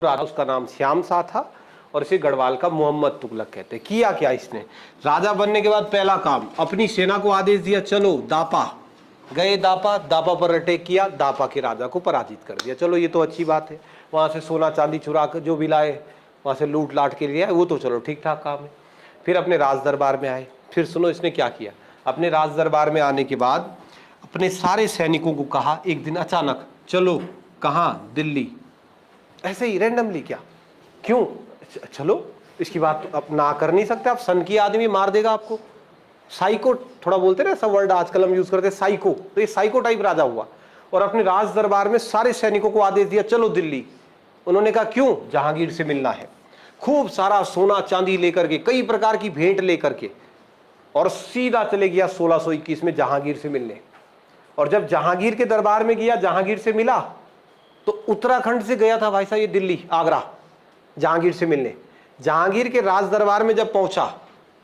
राजा, उसका नाम श्याम शाह था और इसे गढ़वाल का मोहम्मद तुगलक कहते हैं। किया क्या इसने, राजा बनने के बाद पहला काम, अपनी सेना को आदेश दिया चलो दापा, गए दापा, दापा पर अटैक किया, दापा के राजा को पराजित कर दिया। चलो ये तो अच्छी बात है, वहां से सोना चांदी चुरा कर जो भी लाए वहां से लूट लाट के लिए आए, वो तो चलो ठीक ठाक काम है। फिर अपने राज दरबार में आए। फिर सुनो इसने क्या किया, अपने राज दरबार में आने के बाद अपने सारे सैनिकों को कहा एक दिन अचानक, चलो कहाँ, दिल्ली। ऐसे ही रैंडमली, क्या क्यों चलो, इसकी बात आप ना कर नहीं सकते, आप सन की आदमी मार देगा आपको। साइको थोड़ा बोलते ना, सब वर्ड आजकल हम यूज करते हैं साइको, तो ये साइको टाइप राजा हुआ और अपने राज दरबार में सारे सैनिकों को आदेश दिया चलो दिल्ली। उन्होंने कहा क्यों, जहांगीर से मिलना है। खूब सारा सोना चांदी लेकर के, कई प्रकार की भेंट लेकर के, और सीधा चले गया 1621 में जहांगीर से मिलने। और जब जहांगीर के दरबार में गया, जहांगीर से मिला, तो उत्तराखंड से गया था भाई साहब ये दिल्ली, आगरा, जहांगीर से मिलने। जहांगीर के राज दरबार में जब पहुंचा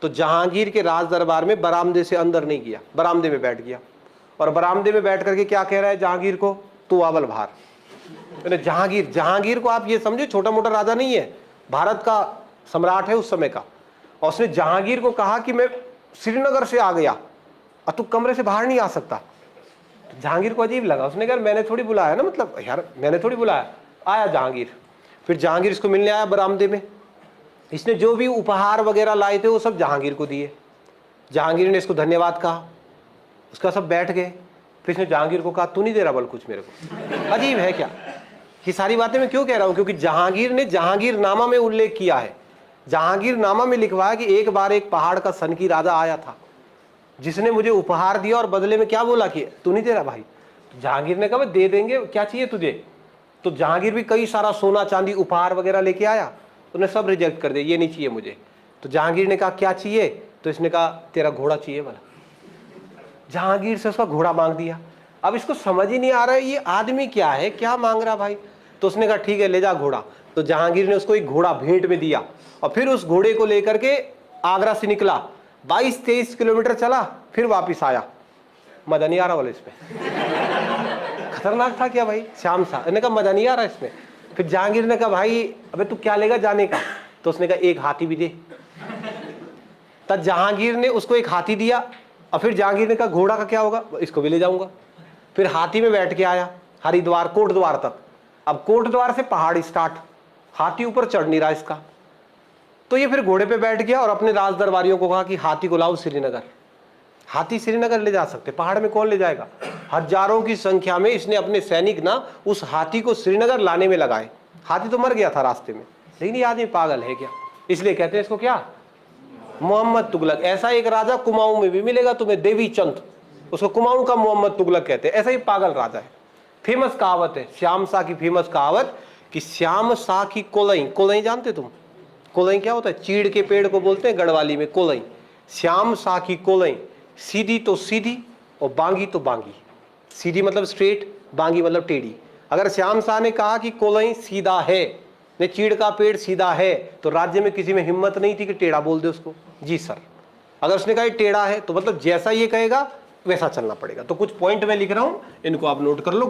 तो जहांगीर के राज दरबार में बरामदे से अंदर नहीं गया, बरामदे में बैठ गया। और बरामदे में बैठ करके क्या कह रहा है जहांगीर को, तू आवल भार। जहांगीर, जहांगीर को आप ये समझे छोटा मोटा राजा नहीं है, भारत का सम्राट है उस समय का। और उसने जहांगीर को कहा कि मैं श्रीनगर से आ गया और तू कमरे से बाहर नहीं आ सकता। जहांगीर को अजीब लगा, उसने कहा मैंने थोड़ी बुलाया ना, मतलब यार मैंने थोड़ी बुलाया। आया जहांगीर, फिर जहांगीर इसको मिलने आया बरामदे में। इसने जो भी उपहार वगैरह लाए थे वो सब जहांगीर को दिए। जहांगीर ने इसको धन्यवाद कहा, उसका सब बैठ गए। फिर इसने जहांगीर को कहा तू नहीं दे रहा बल कुछ मेरे को। अजीब है क्या, ये सारी बातें मैं क्यों कह रहा हूं, क्योंकि जहांगीर ने जहांगीरनामा में उल्लेख किया है। जहांगीरनामा में लिखवा है कि एक बार एक पहाड़ का सनकी राजा आया था जिसने मुझे उपहार दिया और बदले में क्या बोला कि तू नहीं दे रहा भाई। तो जहांगीर ने कहा दे देंगे, क्या चाहिए तुझे। तो जहांगीर भी कई सारा सोना चांदी उपहार वगैरह लेके आया, उन्हें सब रिजेक्ट कर दिया, ये नहीं चाहिए मुझे। तो जहांगीर ने कहा क्या चाहिए, तो इसने कहा तेरा घोड़ा चाहिए बोला। जहांगीर से उसका घोड़ा मांग दिया। अब इसको समझ ही नहीं आ रहा है ये आदमी क्या है, क्या मांग रहा भाई। तो उसने कहा ठीक है ले जा घोड़ा। तो जहांगीर ने उसको एक घोड़ा भेंट में दिया और फिर उस घोड़े को लेकर के आगरा से निकला, 22-23 किलोमीटर चला, फिर वापिस आया। मजा नहीं आ रहा बोले इसमें, खतरनाक था क्या भाई श्याम शाह। ने कहा मजा नहीं आ रहा इसमें। फिर जहांगीर ने कहा भाई अबे तू क्या लेगा जाने का, तो उसने कहा एक हाथी भी दे। तब जहांगीर ने उसको एक हाथी दिया और फिर जहांगीर ने कहा घोड़ा का क्या होगा, इसको भी ले जाऊंगा। फिर हाथी में बैठ के आया हरिद्वार कोटद्वार तक। अब कोटद्वार से पहाड़ी स्टार्ट, हाथी ऊपर चढ़ नहीं रहा इसका। तो ये फिर घोड़े पे बैठ गया और अपने राज दरबारियों को कहा कि हाथी को लाओ श्रीनगर। हाथी श्रीनगर ले जा सकते, पहाड़ में कौन ले जाएगा। हजारों की संख्या में इसने अपने सैनिक ना उस हाथी को श्रीनगर लाने में लगाए। हाथी तो मर गया था रास्ते में, लेकिन ये आदमी पागल है क्या, इसलिए कहते हैं इसको क्या, मोहम्मद तुगलक। ऐसा एक राजा कुमाऊं में भी मिलेगा तुम्हें, देवी चंद, उसको कुमाऊं का मोहम्मद तुगलक कहते हैं। ऐसा ही पागल राजा है। फेमस कहावत है श्याम शाह की, फेमस कहावत कि श्याम शाह की कोलई, कोलई जानते तुम, कोलई क्या होता है, चीड़ के पेड़ को बोलते हैं गढ़वाली में कोलई। श्याम शाह की कोलई, सीधी तो सीधी और बांगी तो बांगी। सीधी मतलब स्ट्रेट, बांगी मतलब टेढ़ी। अगर श्याम शाह ने कहा कि कोलई सीधा है, ने चीड़ का पेड़ सीधा है, तो राज्य में किसी में हिम्मत नहीं थी कि टेढ़ा बोल दे उसको, जी सर। अगर उसने कहा टेढ़ा है तो मतलब जैसा ये कहेगा वैसा चलना पड़ेगा। तो कुछ पॉइंट मैं लिख रहा हूं, इनको आप नोट कर लो।